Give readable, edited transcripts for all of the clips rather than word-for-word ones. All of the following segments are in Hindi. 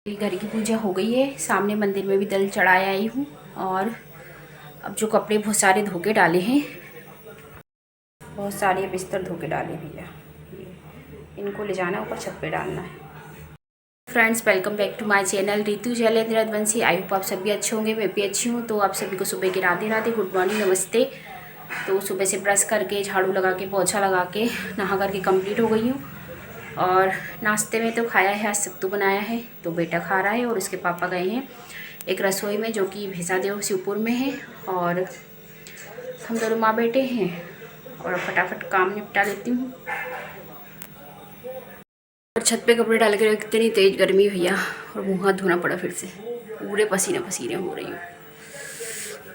घर की पूजा हो गई है, सामने मंदिर में भी दल चढ़ाए आई हूँ। और अब जो कपड़े बहुत सारे धो के डाले हैं, बहुत सारे बिस्तर धो के डाले भैया, इनको ले जाना ऊपर छत पे डालना है। Friends, welcome back to my channel Ritu Jailendra Raghuvanshi. I hope आप सभी अच्छे होंगे, मैं भी अच्छी हूँ। तो आप सभी को सुबह के राधे राधे, गुड मॉर्निंग, नमस्ते। तो सुबह से ब्रश करके, झाड़ू लगा के, पोछा लगा के, नहा करके कंप्लीट हो गई हूँ। और नाश्ते में तो खाया है, आज सत्तू बनाया है, तो बेटा खा रहा है। और उसके पापा गए हैं एक रसोई में जो कि भेसादेव शिवपुर में है, और हम दोनों माँ बेटे हैं। और फटाफट काम निपटा लेती हूँ। और छत पे कपड़े डाल के इतनी तेज़ गर्मी भैया, और मुँह हाथ धोना पड़ा फिर से, पूरे पसीने पसीने हो रही हूँ।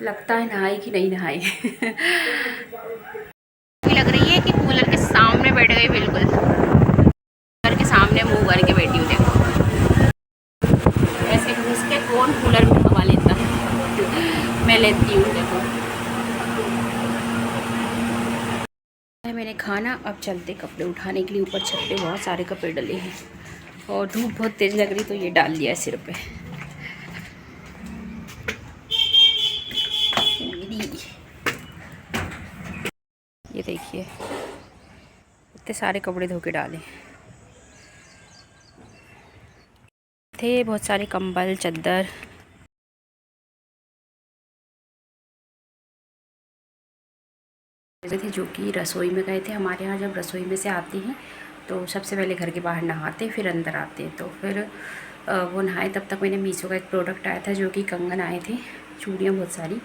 लगता है नहाई कि नहीं नहाई। लग रही है कि कूलर के सामने बैठ गई, बिल्कुल कूलर के सामने मुँह करके बैठी हूँ। देखो ऐसे घुस के कौन कूलर में हवा लेता है, मैं लेती हूँ। देखो मैंने खाना, अब चलते कपड़े उठाने के लिए ऊपर छत पे। बहुत सारे कपड़े डले हैं और धूप बहुत तेज़ लग रही, तो ये डाल लिया है सिर पे। ये देखिए इतने सारे कपड़े धो के डाले थे, बहुत सारे कंबल चादर। थे जो कि रसोई में गए थे। हमारे यहाँ जब रसोई में से आते हैं तो सबसे पहले घर के बाहर नहाते, फिर अंदर आते हैं। तो फिर वो नहाए, तब तक मैंने मीशो का एक प्रोडक्ट आया था जो कि कंगन आए थे, चूड़ियाँ बहुत सारी,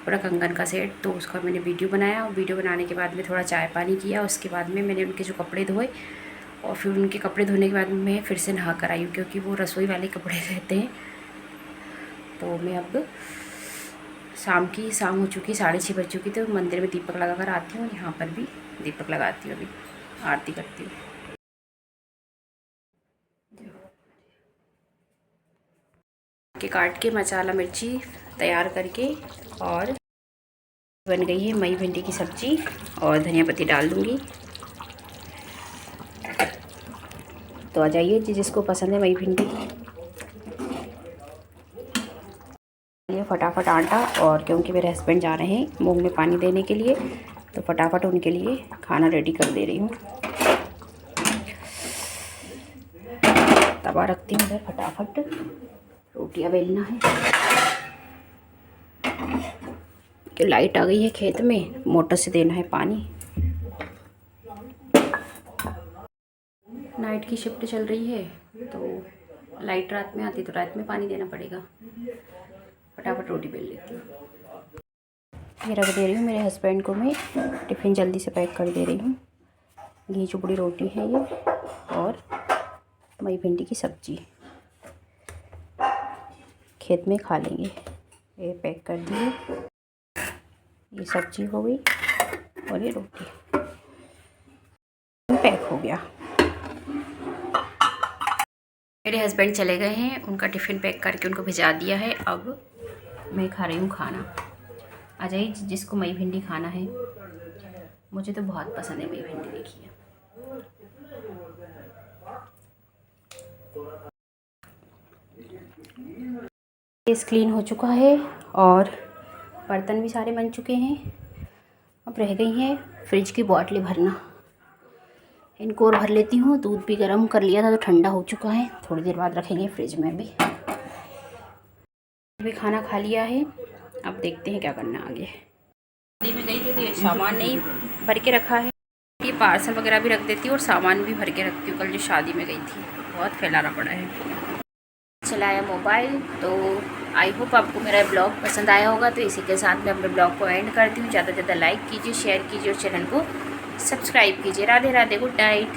पूरा कंगन का सेट। तो उसका मैंने वीडियो बनाया, और वीडियो बनाने के बाद में थोड़ा चाय पानी किया। उसके बाद में मैंने उनके जो कपड़े धोए, और फिर उनके कपड़े धोने के बाद मैं फिर से नहा कर आई हूँ, क्योंकि वो रसोई वाले कपड़े रहते हैं। तो मैं अब शाम हो चुकी, 6:30 बज चुकी, तो मंदिर में दीपक लगा कर आती हूँ। यहाँ पर भी दीपक लगाती हूँ, अभी आरती करती हूँ। के काट के मसाला मिर्ची तैयार करके, और बन गई है मई भिंडी की सब्जी, और धनिया पत्ती डाल दूँगी। तो आ जाइए जिसको पसंद है मई भिंडी। ये फटाफट आटा, और क्योंकि मेरे हस्बैंड जा रहे हैं मूंग में पानी देने के लिए, तो फटाफट उनके लिए खाना रेडी कर दे रही हूँ। तवा रखती हूँ उधर, फटाफट रोटियां बेलना है। कि लाइट आ गई है खेत में, मोटर से देना है पानी। नाइट की शिफ्ट चल रही है, तो लाइट रात में आती तो रात में पानी देना पड़ेगा। फटाफट रोटी बेल लेती हूँ। ये रख दे रही हूँ मेरे हस्बैंड को, मैं टिफ़िन जल्दी से पैक कर दे रही हूँ। घी चुपड़ी रोटी है ये, और मई भिंडी की सब्जी, खेत में खा लेंगे। ये पैक कर दिए, ये सब्जी हो गई, और ये रोटी पैक हो गया। मेरे हस्बैंड चले गए हैं, उनका टिफ़िन पैक करके उनको भिजा दिया है। अब मैं खा रही हूँ खाना। आ जाइए जिसको मई भिंडी खाना है, मुझे तो बहुत पसंद है मई भिंडी। देखिए केस क्लीन हो चुका है, और बर्तन भी सारे बन चुके हैं। अब रह गई हैं फ्रिज की बॉटलें भरना, इनको और भर लेती हूँ। दूध भी गर्म कर लिया था तो ठंडा हो चुका है, थोड़ी देर बाद रखेंगे फ्रिज में। भी खाना खा लिया है, अब देखते हैं क्या करना आगे। शादी में गई थी तो ये सामान नहीं भर के रखा है, ये पार्सल वगैरह भी रख देती हूँ, और सामान भी भर के रखती हूँ। कल जो शादी में गई थी बहुत फैलाना पड़ा है। चलाया मोबाइल। तो आई होप आपको मेरा ब्लॉग पसंद आया होगा। तो इसी के साथ मैं अपने ब्लॉग को एंड करती हूँ। ज़्यादा से ज़्यादा लाइक कीजिए, शेयर कीजिए, और चैनल को सब्सक्राइब कीजिए। Radhe Radhe, good night.